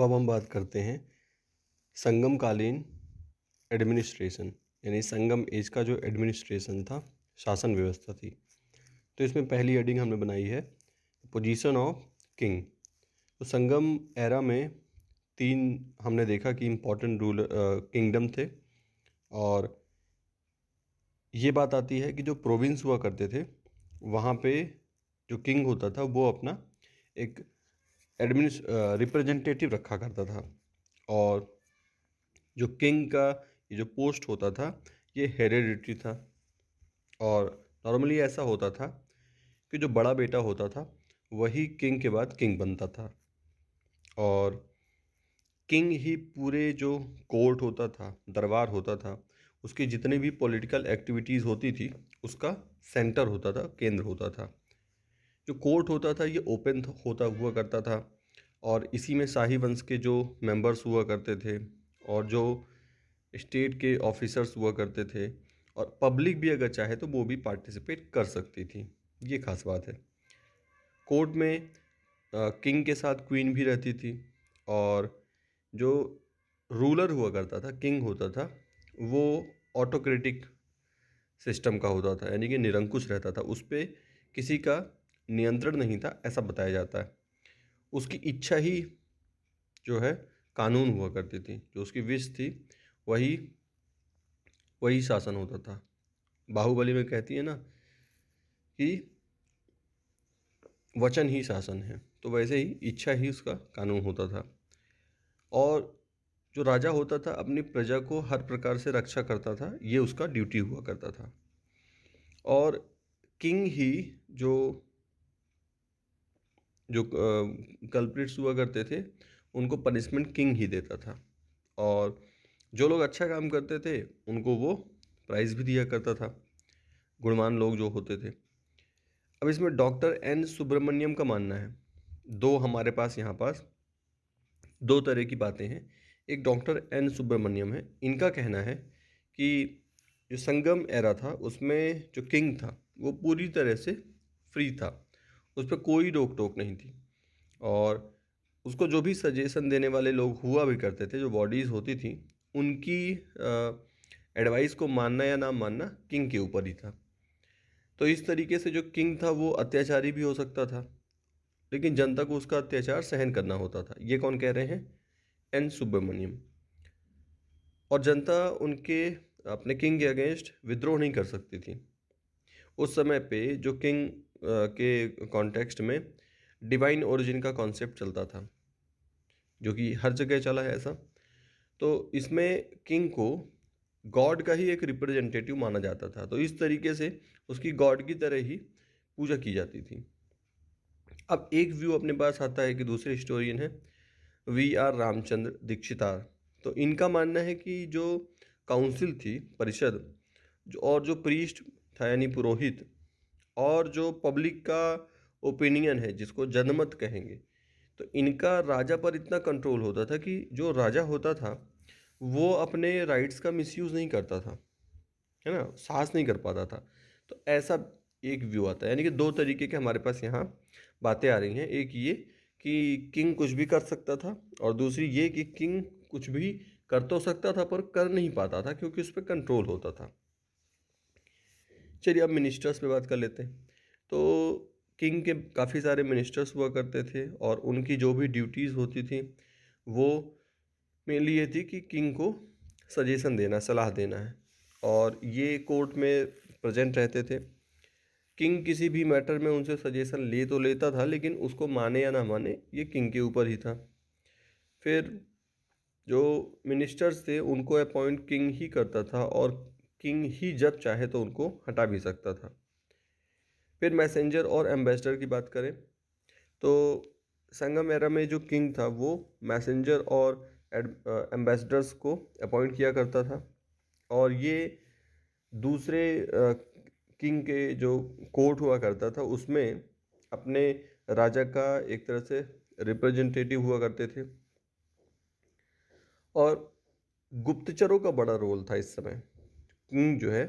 तो अब हम बात करते हैं संगमकालीन एडमिनिस्ट्रेशन, यानी संगम एज का जो एडमिनिस्ट्रेशन था, शासन व्यवस्था थी। तो इसमें पहली हेडिंग हमने बनाई है पोजीशन ऑफ किंग। तो संगम एरा में तीन हमने देखा कि इम्पोर्टेंट रूल किंगडम थे, और ये बात आती है कि जो प्रोविंस हुआ करते थे वहाँ पे जो किंग होता था वो अपना एक रिप्रेजेंटेटिव रखा करता था, और जो किंग का ये जो पोस्ट होता था ये हेरेडिटरी था। और नॉर्मली ऐसा होता था कि जो बड़ा बेटा होता था वही किंग के बाद किंग बनता था, और किंग ही पूरे जो कोर्ट होता था, दरबार होता था, उसकी जितनी भी पॉलिटिकल एक्टिविटीज़ होती थी उसका सेंटर होता था, केंद्र होता था। जो कोर्ट होता था ये ओपन होता हुआ करता था, और इसी में शाही वंश के जो मेंबर्स हुआ करते थे और जो स्टेट के ऑफिसर्स हुआ करते थे, और पब्लिक भी अगर चाहे तो वो भी पार्टिसिपेट कर सकती थी। ये खास बात है। कोर्ट में किंग के साथ क्वीन भी रहती थी, और जो रूलर हुआ करता था, किंग होता था, वो ऑटोक्रेटिक सिस्टम का होता था, यानी कि निरंकुश रहता था, उस पर किसी का नियंत्रण नहीं था, ऐसा बताया जाता है। उसकी इच्छा ही जो है कानून हुआ करती थी, जो उसकी विश थी वही वही शासन होता था। बाहुबली में कहती है ना कि वचन ही शासन है, तो वैसे ही इच्छा ही उसका कानून होता था। और जो राजा होता था अपनी प्रजा को हर प्रकार से रक्षा करता था, ये उसका ड्यूटी हुआ करता था। और किंग ही जो जो कल्प्रिट्स हुआ करते थे उनको पनिशमेंट किंग ही देता था, और जो लोग अच्छा काम करते थे उनको वो प्राइज़ भी दिया करता था, गुणवान लोग जो होते थे। अब इसमें डॉक्टर एन सुब्रमण्यम का मानना है, दो हमारे पास यहाँ पास दो तरह की बातें हैं। एक डॉक्टर एन सुब्रमण्यम है, इनका कहना है कि जो संगम एरा था उसमें जो किंग था वो पूरी तरह से फ्री था, उस पर कोई रोक टोक नहीं थी, और उसको जो भी सजेशन देने वाले लोग हुआ भी करते थे, जो बॉडीज़ होती थी, उनकी एडवाइस को मानना या ना मानना किंग के ऊपर ही था। तो इस तरीके से जो किंग था वो अत्याचारी भी हो सकता था, लेकिन जनता को उसका अत्याचार सहन करना होता था। ये कौन कह रहे हैं? एन सुब्रमण्यम। और जनता उनके अपने किंग के अगेंस्ट विद्रोह नहीं कर सकती थी। उस समय पे जो किंग के कॉन्टेक्स्ट में डिवाइन ओरिजिन का कॉन्सेप्ट चलता था, जो कि हर जगह चला है ऐसा। तो इसमें किंग को गॉड का ही एक रिप्रेजेंटेटिव माना जाता था, तो इस तरीके से उसकी गॉड की तरह ही पूजा की जाती थी। अब एक व्यू अपने पास आता है कि दूसरे हिस्टोरियन है वी आर रामचंद्र दीक्षितार। तो इनका मानना है कि जो काउंसिल थी, परिषद, और जो प्रीस्ट था यानी पुरोहित, और जो पब्लिक का ओपिनियन है जिसको जनमत कहेंगे, तो इनका राजा पर इतना कंट्रोल होता था कि जो राजा होता था वो अपने राइट्स का मिसयूज़ नहीं करता था, है ना, साहस नहीं कर पाता था। तो ऐसा एक व्यू आता है, यानी कि दो तरीके के हमारे पास यहाँ बातें आ रही हैं। एक ये कि किंग कुछ भी कर सकता था, और दूसरी ये कि किंग कुछ भी कर तो सकता था पर कर नहीं पाता था क्योंकि उस पर कंट्रोल होता था। चलिए अब मिनिस्टर्स पे बात कर लेते हैं। तो किंग के काफ़ी सारे मिनिस्टर्स हुआ करते थे, और उनकी जो भी ड्यूटीज़ होती थी वो मेनली ये थी कि किंग को सजेशन देना, सलाह देना है, और ये कोर्ट में प्रेजेंट रहते थे। किंग किसी भी मैटर में उनसे सजेशन ले तो लेता था, लेकिन उसको माने या ना माने ये किंग के ऊपर ही था। फिर जो मिनिस्टर्स थे उनको अपॉइंट किंग ही करता था, और किंग ही जब चाहे तो उनको हटा भी सकता था। फिर मैसेंजर और एम्बेसडर की बात करें तो संगम एरा में जो किंग था वो मैसेंजर और एम्बेसडर्स को अपॉइंट किया करता था, और ये दूसरे किंग के जो कोर्ट हुआ करता था उसमें अपने राजा का एक तरह से रिप्रेजेंटेटिव हुआ करते थे। और गुप्तचरों का बड़ा रोल था इस समय। किंग जो है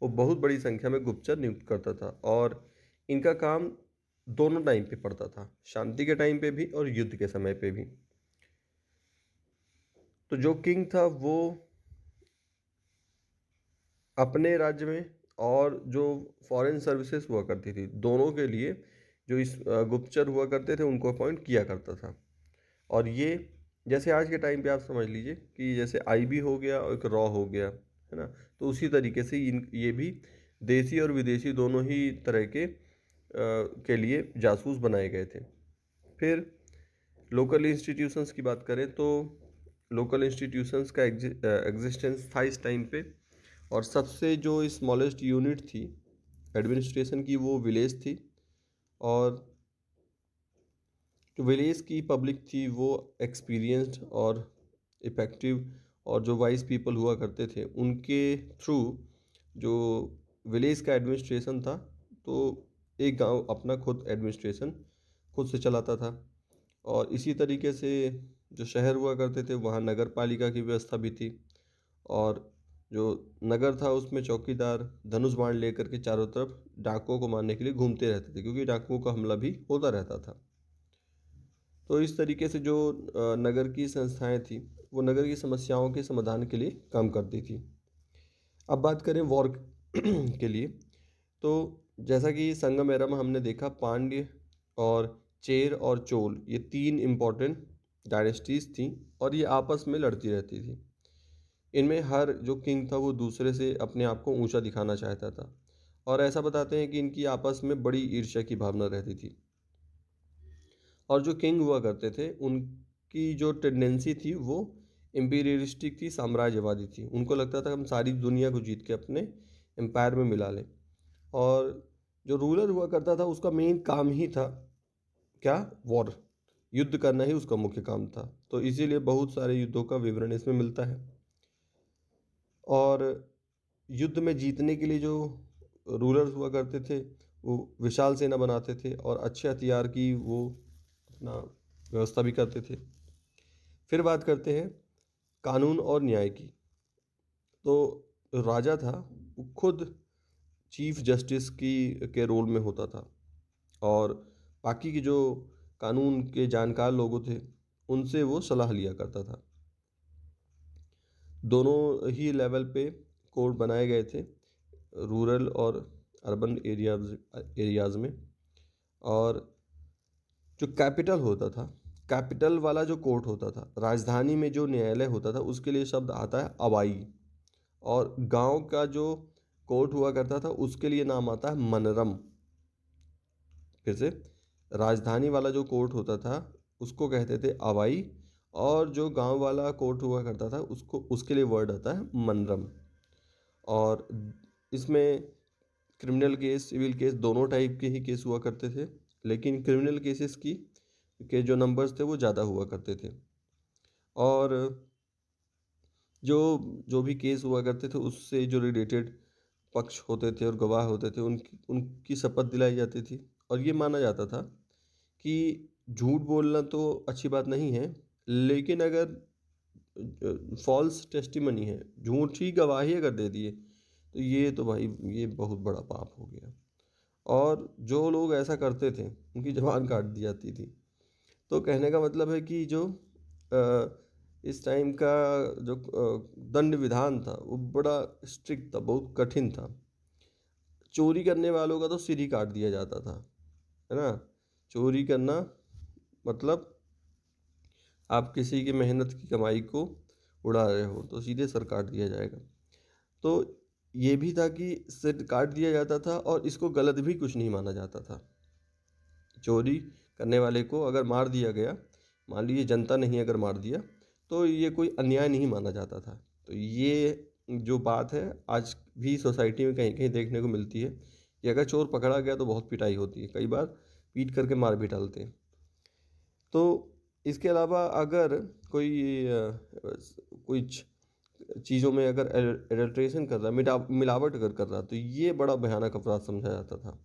वो बहुत बड़ी संख्या में गुप्तचर नियुक्त करता था, और इनका काम दोनों टाइम पे पड़ता था, शांति के टाइम पे भी और युद्ध के समय पे भी। तो जो किंग था वो अपने राज्य में और जो फॉरेन सर्विसेज हुआ करती थी दोनों के लिए जो इस गुप्तचर हुआ करते थे उनको अपॉइंट किया करता था। और ये जैसे आज के टाइम पे आप समझ लीजिए कि जैसे आईबी हो गया और एक रॉ हो गया, है ना। तो उसी तरीके से ये भी देसी और विदेशी दोनों ही तरह के लिए जासूस बनाए गए थे। फिर लोकल इंस्टीट्यूशंस की बात करें तो लोकल इंस्टीट्यूशंस का एग्जिस्टेंस था इस टाइम पे। और सबसे जो स्मॉलेस्ट यूनिट थी एडमिनिस्ट्रेशन की वो विलेज थी। और जो विलेज की पब्लिक थी वो एक्सपीरियंस्ड और इफ़ेक्टिव और जो वाइज पीपल हुआ करते थे उनके थ्रू जो विलेज का एडमिनिस्ट्रेशन था, तो एक गांव अपना खुद एडमिनिस्ट्रेशन खुद से चलाता था। और इसी तरीके से जो शहर हुआ करते थे वहाँ नगर पालिका की व्यवस्था भी थी। और जो नगर था उसमें चौकीदार धनुष बाण लेकर के चारों तरफ डाकुओं को मारने के लिए घूमते रहते थे, क्योंकि डाकुओं का हमला भी होता रहता था। तो इस तरीके से जो नगर की संस्थाएं थी वो नगर की समस्याओं के समाधान के लिए काम करती थी। अब बात करें वॉर के लिए, तो जैसा कि संगम एरा में हमने देखा पांड्य और चेर और चोल ये तीन इम्पोर्टेंट डायनेस्टीज थी और ये आपस में लड़ती रहती थी। इनमें हर जो किंग था वो दूसरे से अपने आप को ऊंचा दिखाना चाहता था। और ऐसा बताते हैं कि इनकी आपस में बड़ी ईर्ष्या की भावना रहती थी। और जो किंग हुआ करते थे उनकी जो टेंडेंसी थी वो इम्पीरियलिस्टिक थी, साम्राज्यवादी थी। उनको लगता था हम सारी दुनिया को जीत के अपने एम्पायर में मिला लें। और जो रूलर हुआ करता था उसका मेन काम ही था क्या, वॉर, युद्ध करना ही उसका मुख्य काम था। तो इसीलिए बहुत सारे युद्धों का विवरण इसमें मिलता है। और युद्ध में जीतने के लिए जो रूलर्स हुआ करते थे वो विशाल सेना बनाते थे और अच्छे हथियार की वो अपना व्यवस्था भी करते थे। फिर बात करते हैं कानून और न्याय की। तो राजा था वो खुद चीफ जस्टिस की के रोल में होता था। और बाकी के जो कानून के जानकार लोग थे उनसे वो सलाह लिया करता था। दोनों ही लेवल पे कोड बनाए गए थे, रूरल और अर्बन एरियाज में। और जो कैपिटल होता था, कैपिटल वाला जो कोर्ट होता था, राजधानी में जो न्यायालय होता था उसके लिए शब्द आता है अवाई। और गांव का जो कोर्ट हुआ करता था उसके लिए नाम आता है मनरम। फिर से, राजधानी वाला जो कोर्ट होता था उसको कहते थे अवाई, और जो गांव वाला कोर्ट हुआ करता था उसको उसके लिए वर्ड आता है मनरम। और इसमें क्रिमिनल केस सिविल केस दोनों टाइप के ही केस हुआ करते थे, लेकिन क्रिमिनल केसेस की के जो नंबर्स थे वो ज़्यादा हुआ करते थे। और जो जो भी केस हुआ करते थे उससे जो रिलेटेड पक्ष होते थे और गवाह होते थे उनकी उनकी शपथ दिलाई जाती थी। और ये माना जाता था कि झूठ बोलना तो अच्छी बात नहीं है, लेकिन अगर फॉल्स टेस्टिमनी है, झूठी गवाही अगर दे दिए तो ये तो भाई ये बहुत बड़ा पाप हो गया। और जो लोग ऐसा करते थे उनकी ज़बान काट दी जाती थी। तो कहने का मतलब है कि जो इस टाइम का जो दंड विधान था वो बड़ा स्ट्रिक्ट था, बहुत कठिन था। चोरी करने वालों का तो सिर ही काट दिया जाता था, है ना। चोरी करना मतलब आप किसी की मेहनत की कमाई को उड़ा रहे हो तो सीधे सर काट दिया जाएगा। तो ये भी था कि सिर काट दिया जाता था और इसको गलत भी कुछ नहीं माना जाता था। चोरी करने वाले को अगर मार दिया गया, मान लीजिए जनता नहीं अगर मार दिया, तो ये कोई अन्याय नहीं माना जाता था। तो ये जो बात है आज भी सोसाइटी में कहीं कहीं देखने को मिलती है कि अगर चोर पकड़ा गया तो बहुत पिटाई होती है, कई बार पीट करके मार भी डालते हैं। तो इसके अलावा अगर कोई कुछ चीज़ों में अगर एडल्ट्रेशन कर रहा है, मिलावट अगर कर रहा है, तो ये बड़ा भयानक अपराध समझा जाता था।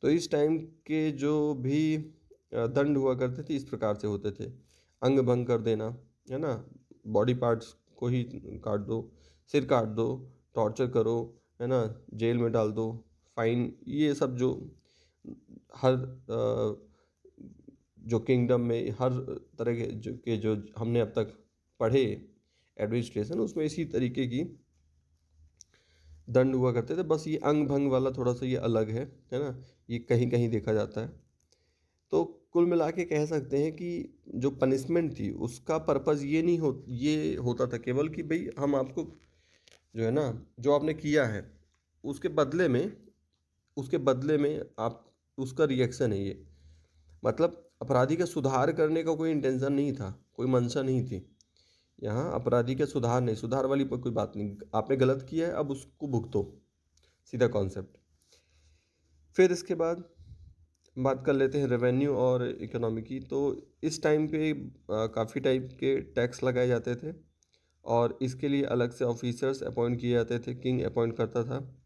तो इस टाइम के जो भी दंड हुआ करते थे इस प्रकार से होते थे। अंग भंग कर देना, है ना, बॉडी पार्ट्स को ही काट दो, सिर काट दो, टॉर्चर करो, है ना, जेल में डाल दो, फाइन, ये सब जो हर जो किंगडम में हर तरह के जो हमने अब तक पढ़े एडमिनिस्ट्रेशन, उसमें इसी तरीके की दंड हुआ करते थे। बस ये अंग भंग वाला थोड़ा सा ये अलग है ना, ये कहीं कहीं देखा जाता है। तो कुल मिला के कह सकते हैं कि जो पनिशमेंट थी उसका पर्पज़ ये होता था केवल कि भाई हम आपको जो है ना, जो आपने किया है उसके बदले में उसके बदले में आप उसका रिएक्शन है ये। मतलब अपराधी का सुधार करने का कोई इंटेंशन नहीं था, कोई मंशा नहीं थी यहाँ। अपराधी का सुधार नहीं, सुधार वाली कोई बात नहीं, आपने गलत किया है अब उसको भुगतो, सीधा कॉन्सेप्ट। फिर इसके बाद बात कर लेते हैं रेवेन्यू और इकोनॉमी की। तो इस टाइम पे काफ़ी टाइप के टैक्स लगाए जाते थे और इसके लिए अलग से ऑफिसर्स अपॉइंट किए जाते थे, किंग अपॉइंट करता था।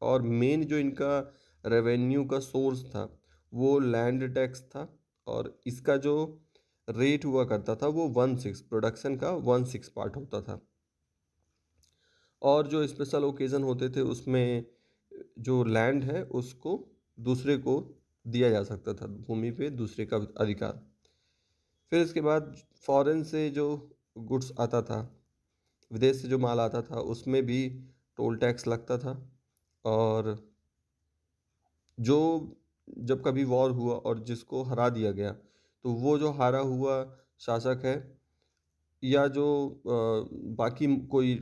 और मेन जो इनका रेवेन्यू का सोर्स था वो लैंड टैक्स था, और इसका जो रेट हुआ करता था वो 1/6 प्रोडक्शन का 1/6 पार्ट होता था। और जो स्पेशल ओकेज़न होते थे उसमें जो लैंड है उसको दूसरे को दिया जा सकता था, भूमि पे दूसरे का अधिकार। फिर इसके बाद फॉरेन से जो गुड्स आता था, विदेश से जो माल आता था, उसमें भी टोल टैक्स लगता था। और जो जब कभी वॉर हुआ और जिसको हरा दिया गया, तो वो जो हारा हुआ शासक है या जो बाकी कोई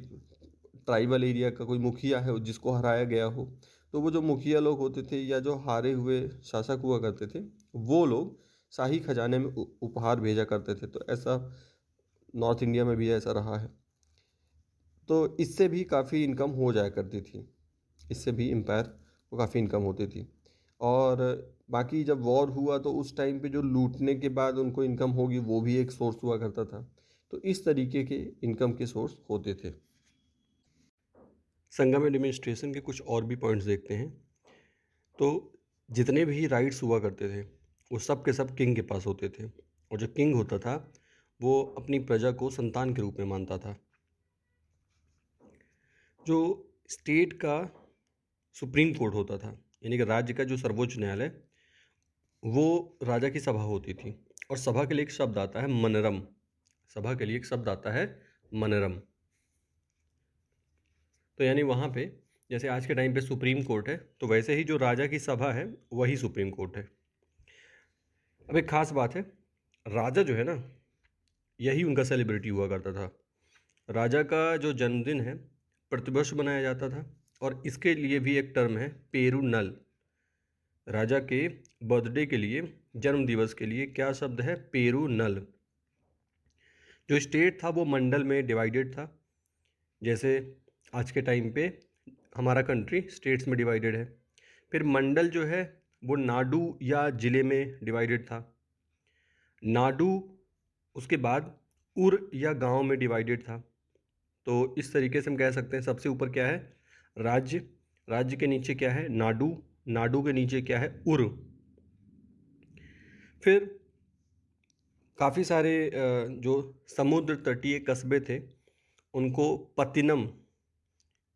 ट्राइबल एरिया का कोई मुखिया है जिसको हराया गया हो, तो वो जो मुखिया लोग होते थे या जो हारे हुए शासक हुआ करते थे, वो लोग शाही खजाने में उपहार भेजा करते थे। तो ऐसा नॉर्थ इंडिया में भी ऐसा रहा है। तो इससे भी काफ़ी इनकम हो जाया करती थी, इससे भी एम्पायर को काफ़ी इनकम होती थी। और बाकी जब वॉर हुआ तो उस टाइम पे जो लूटने के बाद उनको इनकम होगी वो भी एक सोर्स हुआ करता था। तो इस तरीके के इनकम के सोर्स होते थे। संगम एडमिनिस्ट्रेशन के कुछ और भी पॉइंट्स देखते हैं। तो जितने भी राइट्स हुआ करते थे वो सब के सब किंग के पास होते थे, और जो किंग होता था वो अपनी प्रजा को संतान के रूप में मानता था। जो स्टेट का सुप्रीम कोर्ट होता था, यानी कि राज्य का जो सर्वोच्च न्यायालय, वो राजा की सभा होती थी। और सभा के लिए एक शब्द आता है मनरम, सभा के लिए एक शब्द आता है मनरम। तो यानी वहाँ पे जैसे आज के टाइम पे सुप्रीम कोर्ट है, तो वैसे ही जो राजा की सभा है वही सुप्रीम कोर्ट है। अब एक खास बात है, राजा जो है ना, यही उनका सेलिब्रिटी हुआ करता था। राजा का जो जन्मदिन है प्रतिवर्ष बनाया जाता था, और इसके लिए भी एक टर्म है पेरुनल। राजा के बर्थडे के लिए, जन्म दिवस के लिए क्या शब्द है? पेरुनल। जो स्टेट था वो मंडल में डिवाइडेड था। जैसे आज के टाइम पे हमारा कंट्री स्टेट्स में डिवाइडेड है। फिर मंडल जो है वो नाडु या ज़िले में डिवाइडेड था। नाडु उसके बाद उर या गांव में डिवाइडेड था। तो इस तरीके से हम कह सकते हैं सबसे ऊपर क्या है? राज्य, राज्य के नीचे क्या है? नाडु, नाडु के नीचे क्या है? उर। फिर काफ़ी सारे जो समुद्र तटीय कस्बे थे उनको पत्तिनम,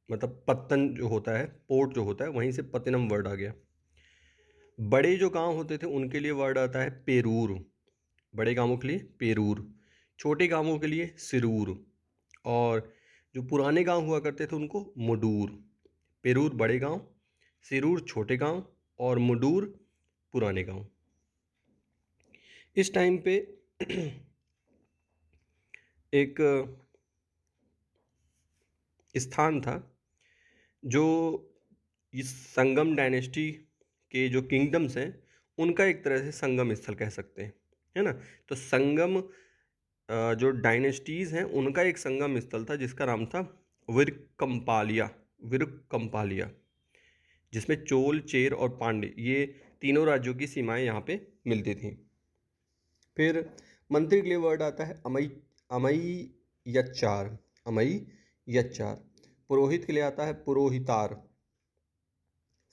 मतलब पत्तन जो होता है, पोर्ट जो होता है, वहीं से पत्तिनम वर्ड आ गया। बड़े जो गांव होते थे उनके लिए वर्ड आता है पेरूर, बड़े गांवों के लिए पेरूर। छोटे गांवों के लिए सिरूर। और जो पुराने गांव हुआ करते थे उनको मुडूर। पेरूर बड़े गांव, सिरूर छोटे गांव, और मुडूर पुराने गांव। इस टाइम पे एक स्थान था जो इस संगम डायनेस्टी के जो किंगडम्स हैं उनका एक तरह से संगम स्थल कह सकते हैं, है ना। तो संगम जो डायनेस्टीज़ हैं उनका एक संगम स्थल था जिसका नाम था विरकम्पालिया, विरकम्पालिया, जिसमें चोल, चेर और पांड्य ये तीनों राज्यों की सीमाएं यहाँ पे मिलती थी। फिर मंत्री के लिए वर्ड आता है अमई, अमई यच्चार, अमई यच्चार। पुरोहित के लिए आता है पुरोहितार।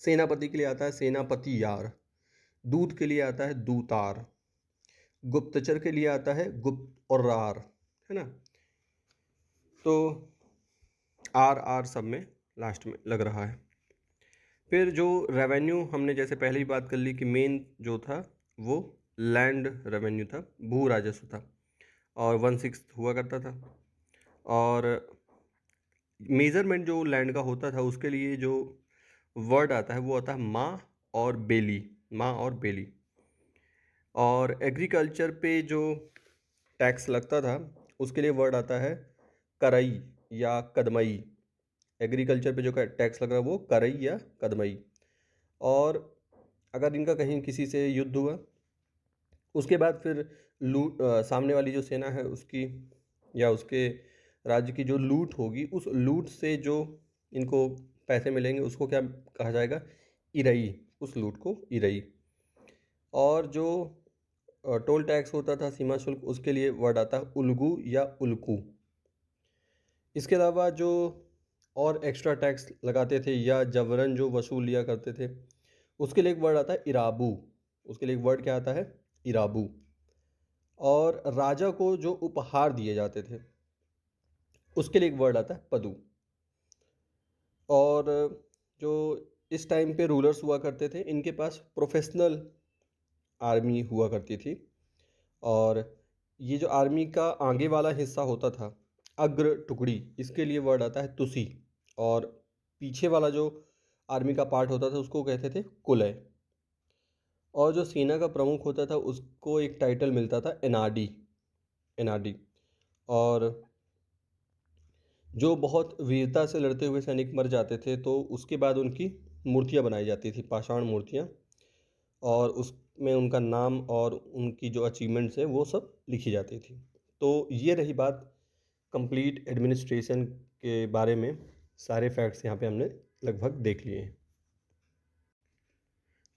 सेनापति के लिए आता है सेनापति यार। दूत के लिए आता है दूतार। गुप्तचर के लिए आता है गुप्त और रार, है ना। तो आर आर सब में लास्ट में लग रहा है। फिर जो रेवेन्यू हमने जैसे पहले ही बात कर ली कि मेन जो था वो लैंड रेवेन्यू था, भू राजस्व था, और 1/6 हुआ करता था। और मेज़रमेंट जो लैंड का होता था उसके लिए जो वर्ड आता है वो आता है और बेली, माँ और बेली। और एग्रीकल्चर पे जो टैक्स लगता था उसके लिए वर्ड आता है करई या कदमई। एग्रीकल्चर पे जो टैक्स लग रहा है वो करई या कदमई। और अगर इनका कहीं किसी से युद्ध हुआ उसके बाद फिर सामने वाली जो सेना है उसकी या उसके राज्य की जो लूट होगी उस लूट से जो इनको पैसे मिलेंगे उसको क्या कहा जाएगा, इरई। उस लूट को इरई। और जो टोल टैक्स होता था, सीमा शुल्क, उसके लिए वर्ड आता है उल्गू या उल्कू। इसके अलावा जो और एक्स्ट्रा टैक्स लगाते थे या जबरन जो वसूल लिया करते थे उसके लिए एक वर्ड आता है इराबू। उसके लिए एक वर्ड क्या आता है, इराबू। और राजा को जो उपहार दिए जाते थे उसके लिए एक वर्ड आता है पदू। और जो इस टाइम पे रूलर्स हुआ करते थे इनके पास प्रोफेशनल आर्मी हुआ करती थी। और ये जो आर्मी का आगे वाला हिस्सा होता था, अग्र टुकड़ी, इसके लिए वर्ड आता है तुसी। और पीछे वाला जो आर्मी का पार्ट होता था उसको कहते थे कुलय। और जो सेना का प्रमुख होता था उसको एक टाइटल मिलता था एनाडी, एनाडी। और जो बहुत वीरता से लड़ते हुए सैनिक मर जाते थे तो उसके बाद उनकी मूर्तियाँ बनाई जाती थी, पाषाण मूर्तियाँ। और उसमें उनका नाम और उनकी जो अचीवमेंट्स हैं वो सब लिखी जाती थी। तो ये रही बात कंप्लीट एडमिनिस्ट्रेशन के बारे में। सारे फैक्ट्स यहाँ पे हमने लगभग देख लिए हैं।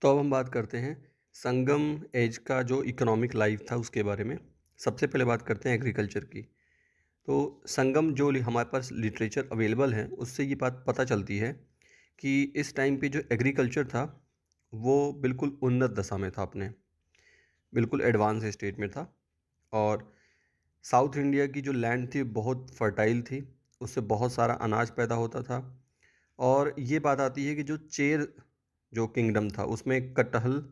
तो अब हम बात करते हैं संगम एज का जो इकोनॉमिक लाइफ था उसके बारे में। सबसे पहले बात करते हैं एग्रीकल्चर की। तो संगम जो हमारे पास लिटरेचर अवेलेबल है उससे ये बात पता चलती है कि इस टाइम पे जो एग्रीकल्चर था वो बिल्कुल उन्नत दशा में था, अपने बिल्कुल एडवांस स्टेट में था। और साउथ इंडिया की जो लैंड थी बहुत फर्टाइल थी, उससे बहुत सारा अनाज पैदा होता था। और ये बात आती है कि जो चेर जो किंगडम था उसमें कटहल,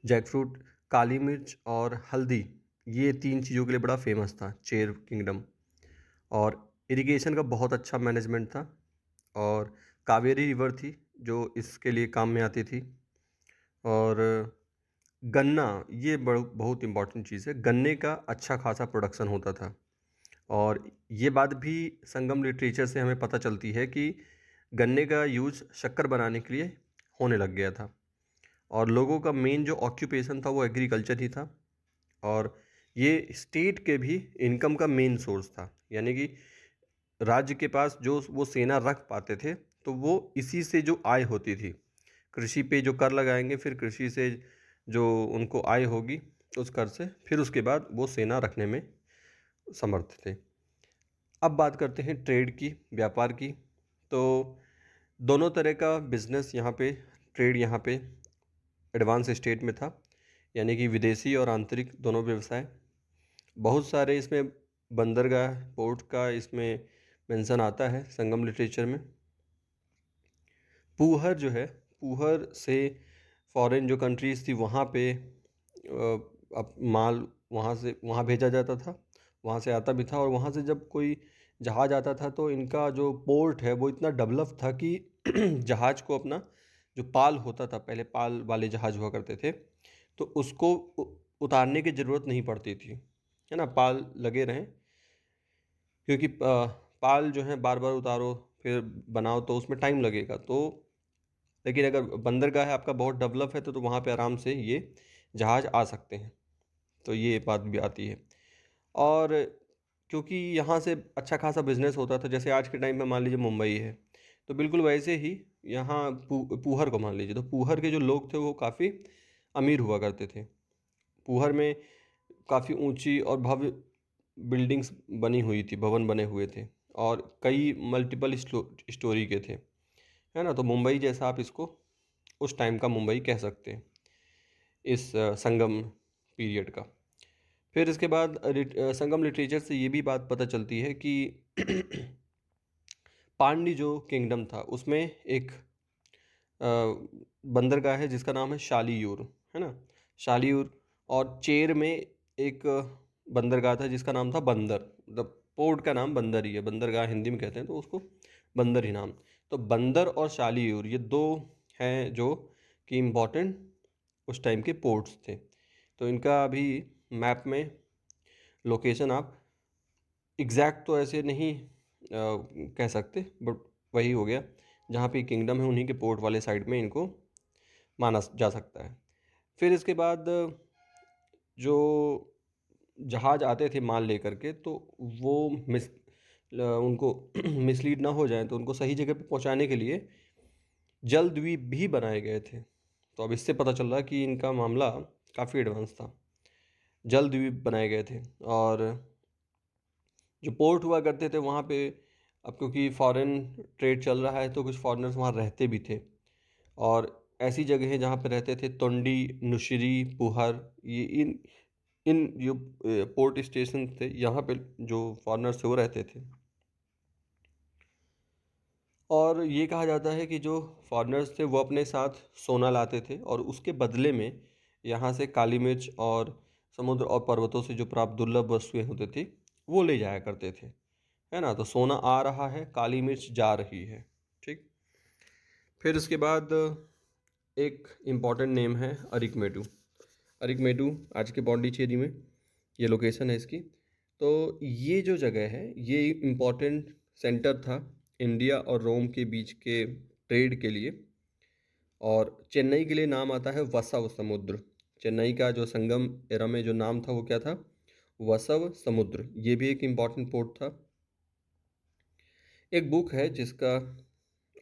जैकफ्रूट, काली मिर्च और हल्दी, ये 3 चीज़ों के लिए बड़ा फेमस था चेर किंगडम। और इरिगेशन का बहुत अच्छा मैनेजमेंट था। और कावेरी रिवर थी जो इसके लिए काम में आती थी। और गन्ना, ये बहुत इम्पॉर्टेंट चीज़ है, गन्ने का अच्छा खासा प्रोडक्शन होता था। और ये बात भी संगम लिटरेचर से हमें पता चलती है कि गन्ने का यूज़ शक्कर बनाने के लिए होने लग गया था। और लोगों का मेन जो ऑक्यूपेशन था वो एग्रीकल्चर ही था। और ये स्टेट के भी इनकम का मेन सोर्स था, यानी कि राज्य के पास जो वो सेना रख पाते थे तो वो इसी से जो आय होती थी, कृषि पे जो कर लगाएंगे फिर कृषि से जो उनको आय होगी उस कर से फिर उसके बाद वो सेना रखने में समर्थ थे। अब बात करते हैं ट्रेड की, व्यापार की। तो दोनों तरह का बिजनेस यहाँ पे, ट्रेड यहाँ पे एडवांस स्टेट में था, यानी कि विदेशी और आंतरिक दोनों व्यवसाय। बहुत सारे इसमें बंदरगाह, पोर्ट का इसमें मेंशन आता है संगम लिटरेचर में। पूहर जो है, पूहर से फॉरेन जो कंट्रीज़ थी वहाँ पे अब माल वहाँ भेजा जाता था, वहाँ से आता भी था। और वहाँ से जब कोई जहाज़ आता था तो इनका जो पोर्ट है वो इतना डेवलप था कि जहाज़ को अपना जो पाल होता था, पहले पाल वाले जहाज़ हुआ करते थे, तो उसको उतारने की ज़रूरत नहीं पड़ती थी, है ना, पाल लगे रहें। क्योंकि पाल जो है बार बार उतारो फिर बनाओ तो उसमें टाइम लगेगा। तो लेकिन अगर बंदरगाह है आपका बहुत डेवलप है तो वहाँ पे आराम से ये जहाज़ आ सकते हैं। तो ये बात भी आती है। और क्योंकि यहाँ से अच्छा खासा बिजनेस होता था, जैसे आज के टाइम में मान लीजिए मुंबई है तो बिल्कुल वैसे ही यहाँ पूहर को मान लीजिए, तो पूहर के जो लोग थे वो काफ़ी अमीर हुआ करते थे। पूहर में काफ़ी ऊंची और भव्य बिल्डिंग्स बनी हुई थी, भवन बने हुए थे और कई मल्टीपल स्टोरी के थे, है ना। तो मुंबई जैसा आप इसको उस टाइम का मुंबई कह सकते हैं इस संगम पीरियड का। फिर इसके बाद संगम लिटरेचर से ये भी बात पता चलती है कि पांडी जो किंगडम था उसमें एक बंदरगाह है जिसका नाम है शालीयूर, है ना, शालीयूर। और चेर में एक बंदरगाह था जिसका नाम था बंदर, मतलब पोर्ट का नाम बंदर ही है, बंदरगाह हिंदी में कहते हैं तो उसको बंदर ही नाम। तो बंदर और शालीयूर ये दो हैं जो कि इम्पोर्टेंट उस टाइम के पोर्ट्स थे। तो इनका अभी मैप में लोकेशन आप एग्जैक्ट तो ऐसे नहीं कह सकते, बट वही हो गया जहाँ पे किंगडम है उन्हीं के पोर्ट वाले साइड में इनको माना जा सकता है। फिर इसके बाद जो जहाज़ आते थे माल लेकर के, तो वो उनको मिसलीड ना हो जाए, तो उनको सही जगह पे पहुंचाने के लिए जलद्वीप भी बनाए गए थे। तो अब इससे पता चल रहा है कि इनका मामला काफ़ी एडवांस था। जलद्वीप बनाए गए थे और जो पोर्ट हुआ करते थे वहाँ पे, अब क्योंकि फॉरेन ट्रेड चल रहा है तो कुछ फॉरेनर्स वहाँ रहते भी थे। और ऐसी जगह है जहाँ पे रहते थे तोंडी, नुशिरी, पुहर, ये इन इन जो पोर्ट स्टेशन थे यहाँ पे जो फॉरेनर्स थे वो रहते थे। और ये कहा जाता है कि जो फॉरेनर्स थे वो अपने साथ सोना लाते थे और उसके बदले में यहाँ से काली मिर्च और समुद्र और पर्वतों से जो प्राप्त दुर्लभ वस्तुएं होती थी वो ले जाया करते थे, है ना। तो सोना आ रहा है, काली मिर्च जा रही है, ठीक। फिर इसके बाद एक इम्पॉर्टेंट नेम है अरिकमेडू। अरिकमेडू आज के पौंडीचेरी में ये लोकेशन है इसकी। तो ये जो जगह है ये इम्पॉर्टेंट सेंटर था इंडिया और रोम के बीच के ट्रेड के लिए। और चेन्नई के लिए नाम आता है वसव समुद्र। चेन्नई का जो संगम एरा में जो नाम था वो क्या था, वसव समुद्र। ये भी एक इम्पॉर्टेंट पोर्ट था। एक बुक है जिसका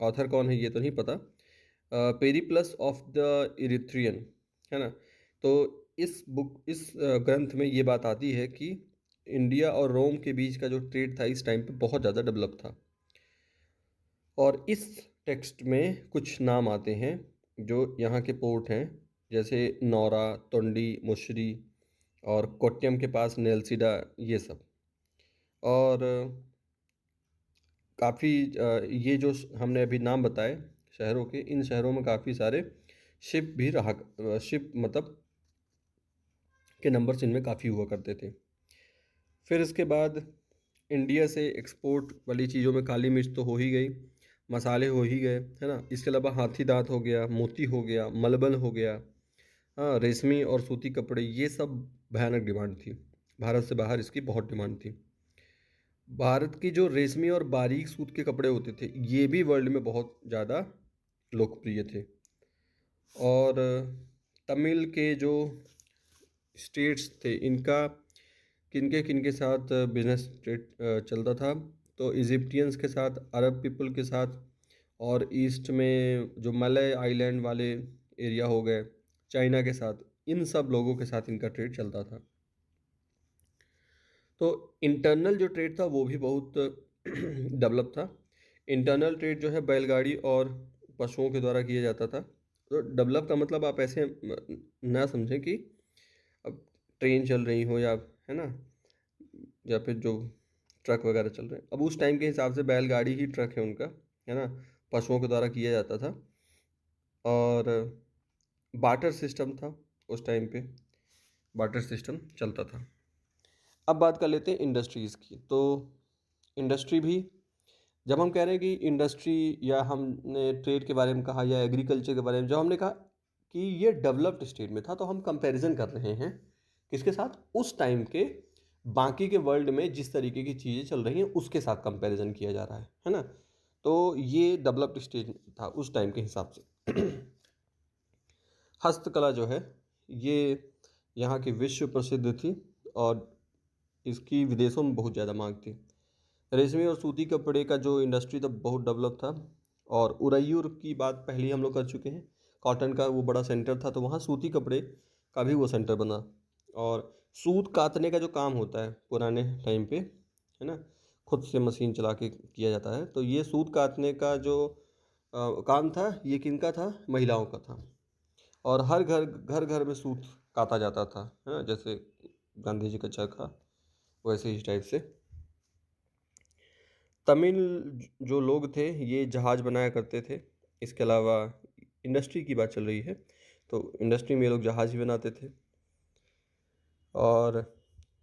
ऑथर कौन है ये तो नहीं पता, पेरिप्लस ऑफ द इरिथ्रियन, है ना। तो इस ग्रंथ में ये बात आती है कि इंडिया और रोम के बीच का जो ट्रेड था इस टाइम पे बहुत ज़्यादा डेवलप था। और इस टेक्स्ट में कुछ नाम आते हैं जो यहाँ के पोर्ट हैं, जैसे नौरा, तोंडी, मुशरी और कोट्यम के पास नेल्सिडा, ये सब। और काफ़ी ये जो हमने अभी नाम बताए शहरों के, इन शहरों में काफ़ी सारे शिप भी रहा, शिप मतलब के नंबर्स इनमें काफ़ी हुआ करते थे। फिर इसके बाद इंडिया से एक्सपोर्ट वाली चीज़ों में काली मिर्च तो हो ही गई, मसाले हो ही गए, है ना। इसके अलावा हाथी दांत हो गया, मोती हो गया, मलबल हो गया, हाँ, रेशमी और सूती कपड़े, ये सब भयानक डिमांड थी। भारत से बाहर इसकी बहुत डिमांड थी। भारत की जो रेशमी और बारीक सूत के कपड़े होते थे ये भी वर्ल्ड में बहुत ज़्यादा लोकप्रिय थे। और तमिल के जो स्टेट्स थे इनका किनके किनके साथ बिजनेस ट्रेड चलता था, तो इजिप्टियंस के साथ, अरब पीपल के साथ, और ईस्ट में जो मलय आइलैंड वाले एरिया हो गए, चाइना के साथ, इन सब लोगों के साथ इनका ट्रेड चलता था। तो इंटरनल जो ट्रेड था वो भी बहुत डेवलप था। इंटरनल ट्रेड जो है बैलगाड़ी और पशुओं के द्वारा किया जाता था। तो डेवलप का मतलब आप ऐसे ना समझें कि अब ट्रेन चल रही हो, या है ना, या फिर जो ट्रक वगैरह चल रहे हैं। अब उस टाइम के हिसाब से बैलगाड़ी ही ट्रक है उनका, है ना, पशुओं के द्वारा किया जाता था। और बाटर सिस्टम था उस टाइम पे, बाटर सिस्टम चलता था। अब बात कर लेते हैं इंडस्ट्रीज़ की। तो इंडस्ट्री भी, जब हम कह रहे हैं कि इंडस्ट्री, या हमने ट्रेड के बारे में कहा या एग्रीकल्चर के बारे में, जब हमने कहा कि ये डेवलप्ड स्टेट में था, तो हम कंपैरिजन कर रहे हैं किसके साथ, उस टाइम के बाकी के वर्ल्ड में जिस तरीके की चीज़ें चल रही हैं उसके साथ कंपैरिजन किया जा रहा है ना। तो ये डेवलप्ड स्टेट था उस टाइम के हिसाब से। हस्तकला जो है ये यहाँ की विश्व प्रसिद्ध थी और इसकी विदेशों में बहुत ज़्यादा मांग थी। रेशमी और सूती कपड़े का जो इंडस्ट्री था बहुत डेवलप था। और उरैयूर की बात पहले ही हम लोग कर चुके हैं, कॉटन का वो बड़ा सेंटर था, तो वहाँ सूती कपड़े का भी वो सेंटर बना। और सूत कातने का जो काम होता है पुराने टाइम पे, है ना, खुद से मशीन चला के किया जाता है, तो ये सूत कातने का जो काम था ये किनका था, महिलाओं का था। और हर घर घर घर में सूत काता जाता था, है ना, जैसे गांधी जी का चरखा, वैसे ही टाइप से। तमिल जो लोग थे ये जहाज़ बनाया करते थे। इसके अलावा इंडस्ट्री की बात चल रही है तो इंडस्ट्री में ये लोग जहाज़ ही बनाते थे। और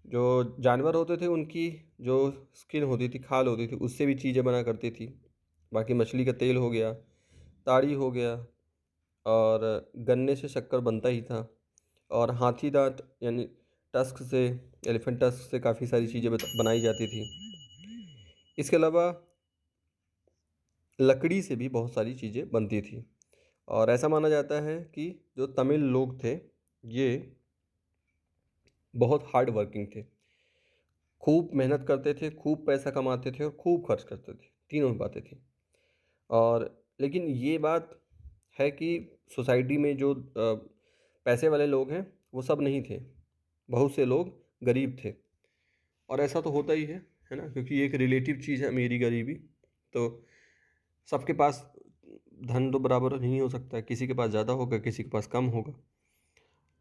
जो जानवर होते थे उनकी जो स्किन होती थी, खाल होती थी, उससे भी चीज़ें बना करती थी। बाकी मछली का तेल हो गया, ताड़ी हो गया, और गन्ने से शक्कर बनता ही था। और हाथी दाँत यानी टस्क से, एलिफेंट टस्क से काफ़ी सारी चीज़ें बनाई जाती थी। इसके अलावा लकड़ी से भी बहुत सारी चीज़ें बनती थी। और ऐसा माना जाता है कि जो तमिल लोग थे, ये बहुत हार्ड वर्किंग थे, खूब मेहनत करते थे, खूब पैसा कमाते थे और खूब खर्च करते थे, तीनों बातें थी। और लेकिन ये बात है कि सोसाइटी में जो पैसे वाले लोग हैं वो सब नहीं थे, बहुत से लोग गरीब थे। और ऐसा तो होता ही है ना, क्योंकि ये एक रिलेटिव चीज़ है अमीरी गरीबी। तो सबके पास धन तो बराबर नहीं हो सकता है, किसी के पास ज़्यादा होगा, किसी के पास कम होगा।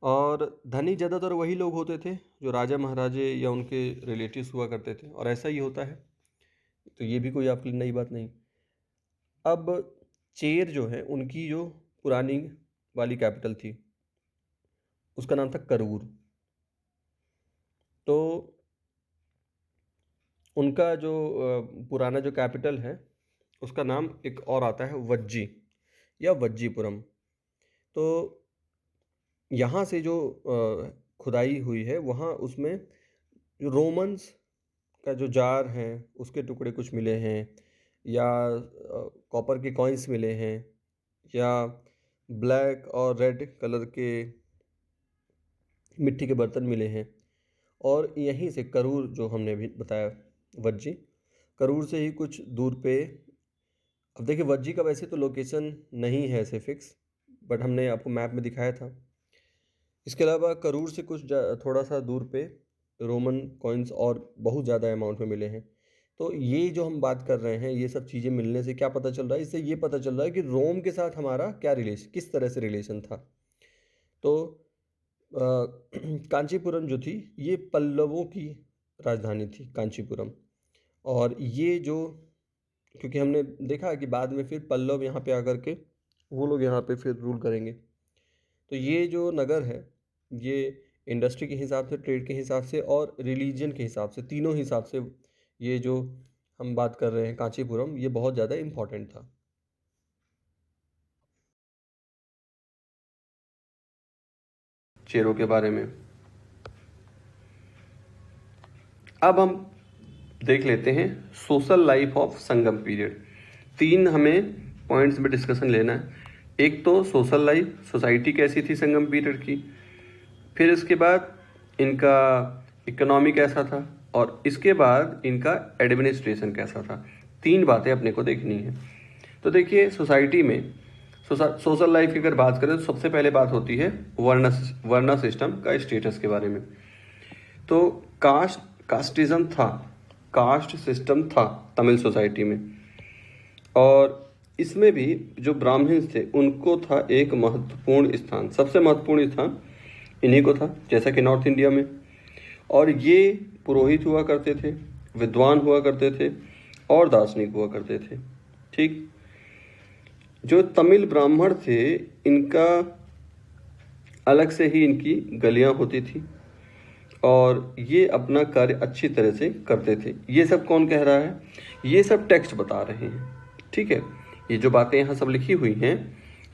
और धनी ज़्यादातर वही लोग होते थे जो राजा महाराजे या उनके रिलेटिव्स हुआ करते थे, और ऐसा ही होता है। तो ये भी कोई आपके लिए नई बात नहीं। अब चेर जो है उनकी जो पुरानी वाली कैपिटल थी, उसका नाम था करूर। तो उनका जो पुराना जो कैपिटल है उसका नाम एक और आता है वज्जी या वज्जीपुरम। तो यहाँ से जो खुदाई हुई है वहाँ उसमें जो रोमन्स का जो जार हैं उसके टुकड़े कुछ मिले हैं, या कॉपर के कॉइन्स मिले हैं, या ब्लैक और रेड कलर के मिट्टी के बर्तन मिले हैं। और यहीं से करूर जो हमने अभी बताया, वज्जी, करूर से ही कुछ दूर पे, अब देखिए वज्जी का वैसे तो लोकेशन नहीं है ऐसे फिक्स, बट हमने आपको मैप में दिखाया था। इसके अलावा करूर से कुछ थोड़ा सा दूर पे रोमन कॉइन्स और बहुत ज़्यादा अमाउंट में मिले हैं। तो ये जो हम बात कर रहे हैं, ये सब चीज़ें मिलने से क्या पता चल रहा है, इससे ये पता चल रहा है कि रोम के साथ हमारा क्या रिलेशन, किस तरह से रिलेशन था। तो कांचीपुरम जो थी ये पल्लवों की राजधानी थी, कांचीपुरम। और ये जो, क्योंकि हमने देखा कि बाद में फिर पल्लव यहाँ पे आकर के वो लोग यहाँ पे फिर रूल करेंगे। तो ये जो नगर है, ये इंडस्ट्री के हिसाब से, ट्रेड के हिसाब से और रिलीजन के हिसाब से, तीनों हिसाब से, ये जो हम बात कर रहे हैं कांचीपुरम, ये बहुत ज़्यादा इम्पोर्टेंट था। चेरों के बारे में अब हम देख लेते हैं social life of Sangam period. तीन हमें पॉइंट्स में डिस्कशन लेना है। एक तो सोशल लाइफ, सोसाइटी कैसी थी संगम पीरियड की, फिर इसके बाद इनका इकोनॉमी कैसा था, और इसके बाद इनका एडमिनिस्ट्रेशन कैसा था। तीन बातें अपने को देखनी है। तो देखिए सोसाइटी में सोशल लाइफ की अगर बात करें तो सबसे पहले बात होती है वर्ण सिस्टम का स्टेटस के बारे में। तो कास्टिज्म था, कास्ट सिस्टम था तमिल सोसाइटी में, और इसमें भी जो ब्राह्मण थे उनको था एक महत्वपूर्ण स्थान, सबसे महत्वपूर्ण स्थान इन्हीं को था, जैसा कि नॉर्थ इंडिया में। और ये पुरोहित हुआ करते थे, विद्वान हुआ करते थे और दार्शनिक हुआ करते थे। ठीक, जो तमिल ब्राह्मण थे इनका अलग से ही इनकी गलियां होती थी, और ये अपना कार्य अच्छी तरह से करते थे। ये सब कौन कह रहा है, ये सब टेक्स्ट बता रहे हैं। ठीक है, ये जो बातें यहाँ सब लिखी हुई हैं,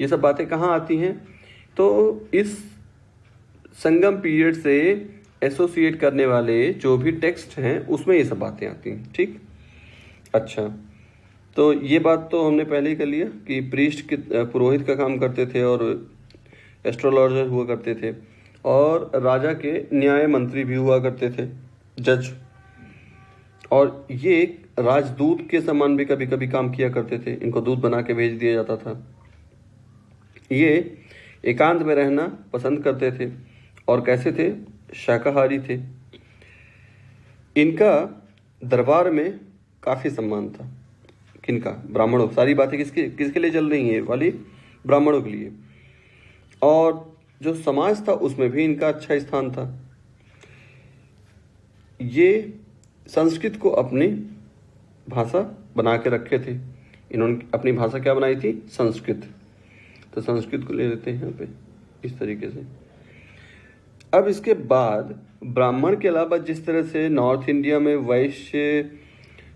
ये सब बातें कहाँ आती हैं, तो इस संगम पीरियड से एसोसिएट करने वाले जो भी टेक्स्ट हैं उसमें ये सब बातें आती हैं। ठीक, अच्छा, तो ये बात तो हमने पहले ही कर लिया कि प्रीस्ट पुरोहित का काम करते थे और एस्ट्रोलॉजर हुआ करते थे, और राजा के न्याय मंत्री भी हुआ करते थे, जज। और ये राजदूत के समान भी कभी कभी काम किया करते थे, इनको दूत बना के भेज दिया जाता था। ये एकांत में रहना पसंद करते थे, और कैसे थे, शाकाहारी थे। इनका दरबार में काफ़ी सम्मान था। किनका, ब्राह्मणों। सारी बातें किसके किसके लिए चल रही हैं वाली, ब्राह्मणों के लिए। और जो समाज था उसमें भी इनका अच्छा स्थान था। ये संस्कृत को अपनी भाषा बना के रखे थे। इन्होंने अपनी भाषा क्या बनाई थी, संस्कृत। तो संस्कृत को ले लेते हैं यहाँ पे इस तरीके से। अब इसके बाद ब्राह्मण के अलावा जिस तरह से नॉर्थ इंडिया में वैश्य,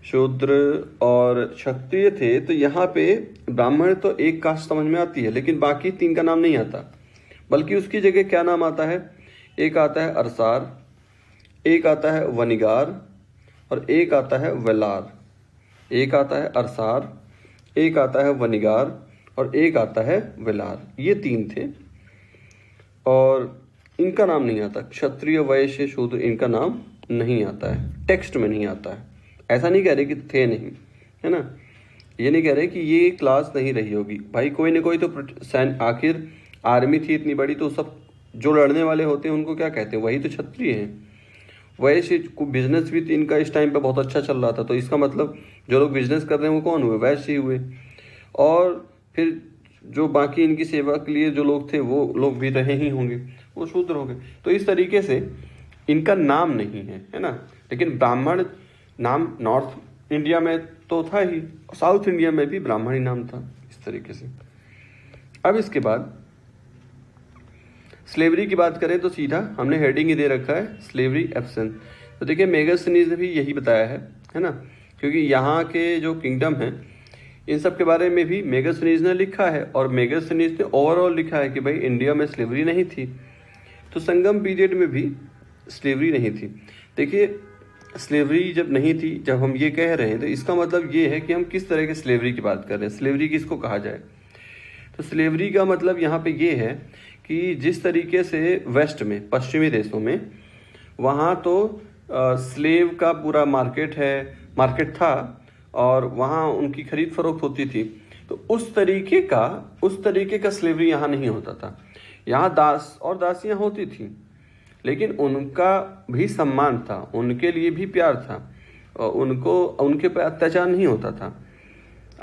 शूद्र और क्षत्रिय थे, तो यहाँ पे ब्राह्मण तो एक कास्ट समझ में आती है, लेकिन बाकी तीन का नाम नहीं आता, बल्कि उसकी जगह क्या नाम आता है? एक आता है अरसार, एक आता है वनिगार और एक आता है वेलार। एक आता है अरसार, एक आता है वनिगार और एक आता है वेलार। ये तीन थे और इनका नाम नहीं आता। क्षत्रिय, वैश्य, शूद्र, इनका नाम नहीं आता है, टेक्स्ट में नहीं आता है। ऐसा नहीं कह रहे कि थे नहीं, है ना, ये नहीं कह रहे कि ये क्लास नहीं रही होगी। भाई कोई ना कोई तो आखिर आर्मी थी इतनी बड़ी, तो सब जो लड़ने वाले होते हैं उनको क्या कहते हैं? वही तो क्षत्रिय हैं। वैश्य को बिजनेस भी इनका इस टाइम पे बहुत अच्छा चल रहा था, तो इसका मतलब जो लोग बिजनेस कर रहे हैं वो कौन हुए? वैश्य ही हुए। और फिर जो बाकी इनकी सेवा के लिए जो लोग थे वो लोग भी रहे ही होंगे, वो शूद्र हो गए। तो इस तरीके से इनका नाम नहीं है ना। लेकिन ब्राह्मण नाम नॉर्थ इंडिया में तो था ही, साउथ इंडिया में भी ब्राह्मण ही नाम था, इस तरीके से। अब इसके बाद स्लेवरी की बात करें तो सीधा हमने हेडिंग ही दे रखा है, स्लेवरी एब्सेंट। तो देखिए मेगास्थनीज ने भी यही बताया है ना, क्योंकि यहाँ के जो किंगडम हैं इन सब के बारे में भी मेगास्थनीज ने लिखा है, और मेगास्थनीज ने ओवरऑल लिखा है कि भाई इंडिया में स्लेवरी नहीं थी, तो संगम पीरियड में भी स्लेवरी नहीं थी। देखिए स्लेवरी जब नहीं थी, जब हम ये कह रहे हैं, तो इसका मतलब ये है कि हम किस तरह के स्लेवरी की बात कर रहे हैं, स्लेवरी किसको कहा जाए। तो स्लेवरी का मतलब यहाँ पे ये है कि जिस तरीके से वेस्ट में, पश्चिमी देशों में, वहाँ तो स्लेव का पूरा मार्केट था और वहाँ उनकी खरीद फरोख्त होती थी, तो उस तरीके का स्लेवरी यहाँ नहीं होता था। यहाँ दास और दासियाँ होती थी, लेकिन उनका भी सम्मान था, उनके लिए भी प्यार था, और उनके पे अत्याचार नहीं होता था।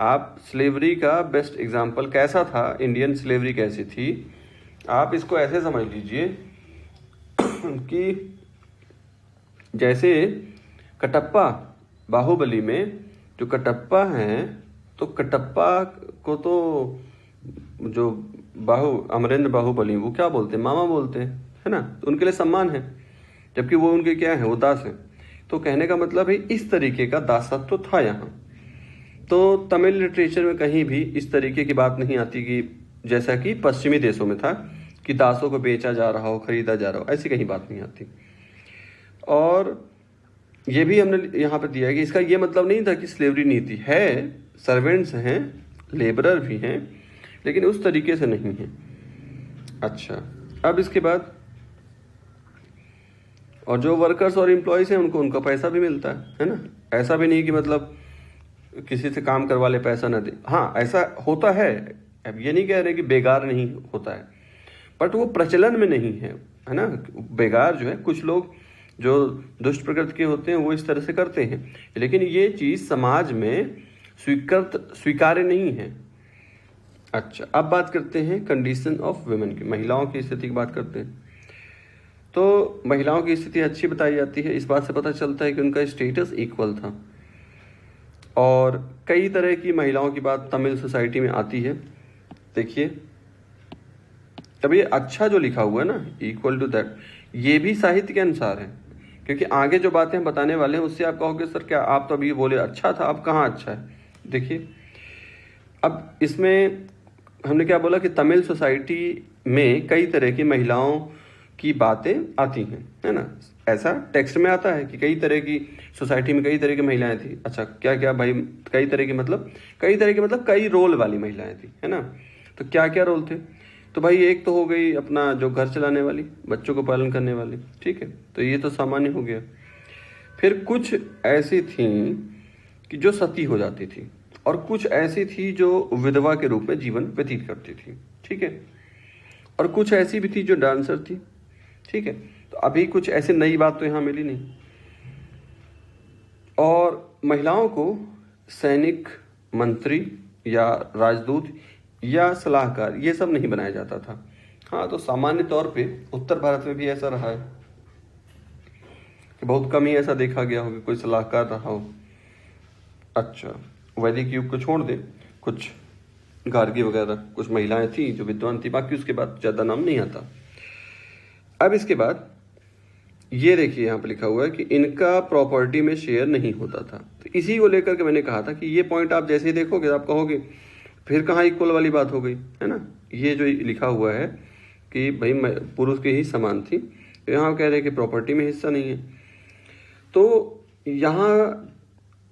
आप स्लेवरी का बेस्ट एग्जाम्पल कैसा था, इंडियन स्लेवरी कैसी थी, आप इसको ऐसे समझ लीजिए कि जैसे कटप्पा बाहुबली में जो कटप्पा हैं, तो कटप्पा को तो जो अमरेंद्र बाहुबली वो क्या बोलते हैं? मामा बोलते हैं, है ना, तो उनके लिए सम्मान है, जबकि वो उनके क्या है? वो दास है। तो कहने का मतलब है इस तरीके का दासत्व तो था यहाँ। तो तमिल लिटरेचर में कहीं भी इस तरीके की बात नहीं आती कि जैसा कि पश्चिमी देशों में था कि दासों को बेचा जा रहा हो, खरीदा जा रहा हो, ऐसी कहीं बात नहीं आती। और ये भी हमने यहाँ पे दिया है कि इसका ये मतलब नहीं था कि स्लेवरी नहीं थी, है, सर्वेंट्स हैं, लेबरर भी हैं, लेकिन उस तरीके से नहीं है। अच्छा, अब इसके बाद और जो वर्कर्स और एम्प्लॉयज़ हैं उनको उनका पैसा भी मिलता है ना। ऐसा भी नहीं कि मतलब किसी से काम करवा ले पैसा ना दे। हाँ, ऐसा होता है, अब ये नहीं कह रहे कि बेगार नहीं होता है, बट वो प्रचलन में नहीं है ना। बेगार जो है, कुछ लोग जो दुष्ट प्रकृति के होते हैं वो इस तरह से करते हैं, लेकिन ये चीज़ समाज में स्वीकार्य नहीं है। अच्छा, अब बात करते हैं कंडीशन ऑफ वुमेन की, महिलाओं की स्थिति की बात करते हैं। तो महिलाओं की स्थिति अच्छी बताई जाती है, इस बात से पता चलता है कि उनका स्टेटस इक्वल था। और कई तरह की महिलाओं की बात तमिल सोसाइटी में आती है। देखिए अब ये अच्छा जो लिखा हुआ है ना, इक्वल टू दैट, ये भी साहित्य के अनुसार है, क्योंकि आगे जो बातें हम बताने वाले हैं उससे आप कहोगे सर क्या आप तो अभी बोले अच्छा था, अब कहाँ अच्छा है। देखिए अब इसमें हमने क्या बोला कि तमिल सोसाइटी में कई तरह की महिलाओं की बातें आती हैं, है ना। ऐसा टेक्स्ट में आता है कि कई तरह की सोसाइटी में कई तरह की महिलाएं थी। अच्छा, क्या क्या भाई, कई तरह की मतलब कई रोल वाली महिलाएं थी, है ना। तो क्या क्या रोल थे? तो भाई एक तो हो गई अपना जो घर चलाने वाली, बच्चों को पालन करने वाली, ठीक है, तो ये तो सामान्य हो गया। फिर कुछ ऐसी थी कि जो सती हो जाती थी, और कुछ ऐसी थी जो विधवा के रूप में जीवन व्यतीत करती थी, ठीक है, और कुछ ऐसी भी थी जो डांसर थी, ठीक है। तो अभी कुछ ऐसी नई बात तो यहाँ मिली नहीं। और महिलाओं को सैनिक, मंत्री या राजदूत या सलाहकार ये सब नहीं बनाया जाता था। हाँ, तो सामान्य तौर पे उत्तर भारत में भी ऐसा रहा है कि बहुत कम ही ऐसा देखा गया हो कि कोई सलाहकार रहा हो। अच्छा, वैदिक युग को छोड़ दे, कुछ गार्गी वगैरह कुछ महिलाएं थी जो विद्वान थी, बाकी उसके बाद ज़्यादा नाम नहीं आता। अब इसके बाद ये देखिए यहाँ पे लिखा हुआ है कि इनका प्रॉपर्टी में शेयर नहीं होता था। तो इसी को लेकर के मैंने कहा था कि ये पॉइंट आप जैसे ही देखोगे आप कहोगे फिर कहाँ इक्वल वाली बात हो गई, है ना। ये जो लिखा हुआ है कि भाई पुरुष की ही समान थी, तो यहाँ कह रहे हैं कि प्रॉपर्टी में हिस्सा नहीं है। तो यहाँ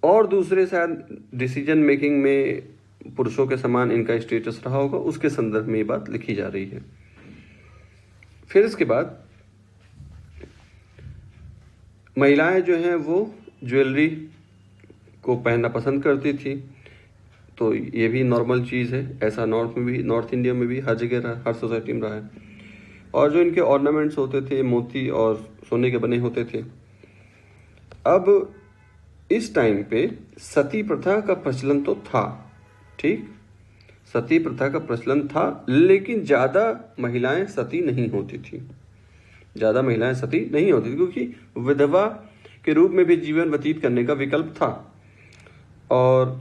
और दूसरे शायद डिसीजन मेकिंग में पुरुषों के समान इनका स्टेटस रहा होगा, उसके संदर्भ में ये बात लिखी जा रही है। फिर इसके बाद महिलाएं जो हैं वो ज्वेलरी को पहनना पसंद करती थी, तो ये भी नॉर्मल चीज़ है। ऐसा नॉर्थ इंडिया में भी हर जगह रहा, हर सोसाइटी में रहा है। और जो इनके ऑर्नामेंट्स होते थे मोती और सोने के बने होते थे। अब इस टाइम पे सती प्रथा का प्रचलन तो था, ठीक, सती प्रथा का प्रचलन था, लेकिन ज़्यादा महिलाएं सती नहीं होती थी, ज़्यादा महिलाएं सती नहीं होती थी, क्योंकि विधवा के रूप में भी जीवन व्यतीत करने का विकल्प था। और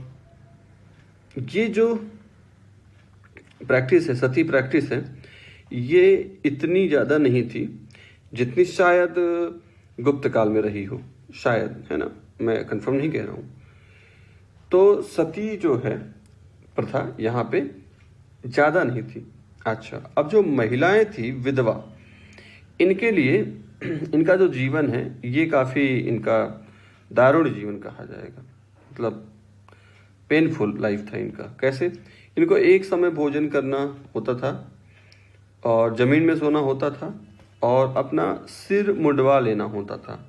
ये जो प्रैक्टिस है, सती प्रैक्टिस है, ये इतनी ज़्यादा नहीं थी जितनी शायद गुप्त काल में रही हो, शायद, है ना, मैं कंफर्म नहीं कह रहा हूँ। तो सती जो है प्रथा यहाँ पे ज़्यादा नहीं थी। अच्छा, अब जो महिलाएं थी विधवा, इनके लिए इनका जो जीवन है ये काफ़ी इनका दारुण जीवन कहा जाएगा, मतलब पेनफुल लाइफ था इनका। कैसे? इनको एक समय भोजन करना होता था और ज़मीन में सोना होता था और अपना सिर मुंडवा लेना होता था,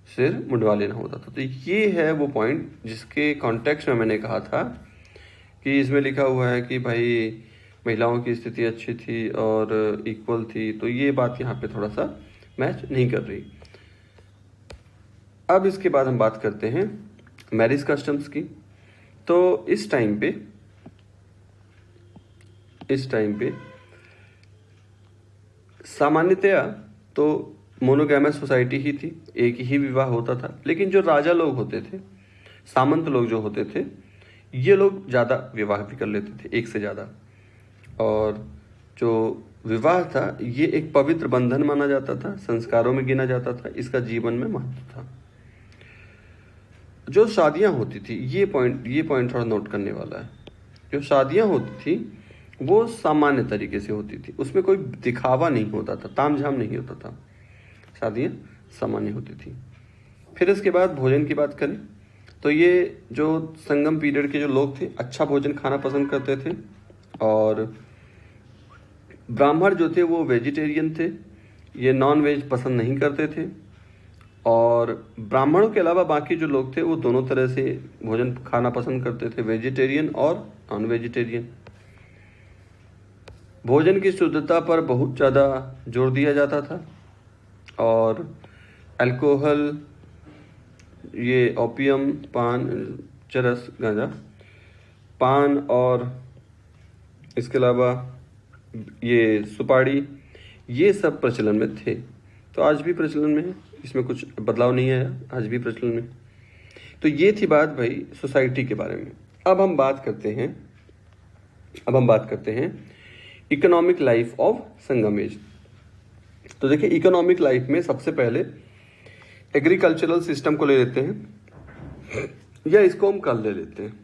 सिर मुंडवा लेना होता था। तो ये है वो पॉइंट जिसके कॉन्टेक्स्ट में मैंने कहा था कि इसमें लिखा हुआ है कि भाई महिलाओं की स्थिति अच्छी थी और इक्वल थी, तो ये बात यहाँ पे थोड़ा सा मैच नहीं कर रही। अब इसके बाद हम बात करते हैं मैरिज कस्टम्स की। तो इस टाइम पे सामान्यतया तो मोनोगैमस सोसाइटी ही थी, एक ही विवाह होता था। लेकिन जो राजा लोग होते थे, सामंत लोग जो होते थे, ये लोग ज़्यादा विवाह भी कर लेते थे, एक से ज़्यादा। और जो विवाह था ये एक पवित्र बंधन माना जाता था, संस्कारों में गिना जाता था, इसका जीवन में महत्व था। जो शादियां होती थी, ये पॉइंट थोड़ा नोट करने वाला है। जो शादियां होती थी वो सामान्य तरीके से होती थी, उसमें कोई दिखावा नहीं होता था, तामझाम नहीं होता था, शादियां सामान्य होती थी। फिर इसके बाद भोजन की बात करें तो ये जो संगम पीरियड के जो लोग थे अच्छा भोजन खाना पसंद करते थे। और ब्राह्मण जो थे वो वेजिटेरियन थे, ये नॉन वेज पसंद नहीं करते थे। और ब्राह्मणों के अलावा बाकी जो लोग थे वो दोनों तरह से भोजन खाना पसंद करते थे, वेजिटेरियन और नॉन वेजिटेरियन। भोजन की शुद्धता पर बहुत ज़्यादा जोर दिया जाता था। और अल्कोहल, ये ओपियम, पान, चरस, गांजा, पान और इसके अलावा ये सुपारी, ये सब प्रचलन में थे। तो आज भी प्रचलन में है, इसमें कुछ बदलाव नहीं आया, आज भी प्रचलन में। तो ये थी बात भाई सोसाइटी के बारे में। अब हम बात करते हैं economic life of Sangam age. तो देखिए, इकोनॉमिक लाइफ में सबसे पहले एग्रीकल्चरल सिस्टम को ले लेते हैं, या इसको हम कल ले लेते हैं।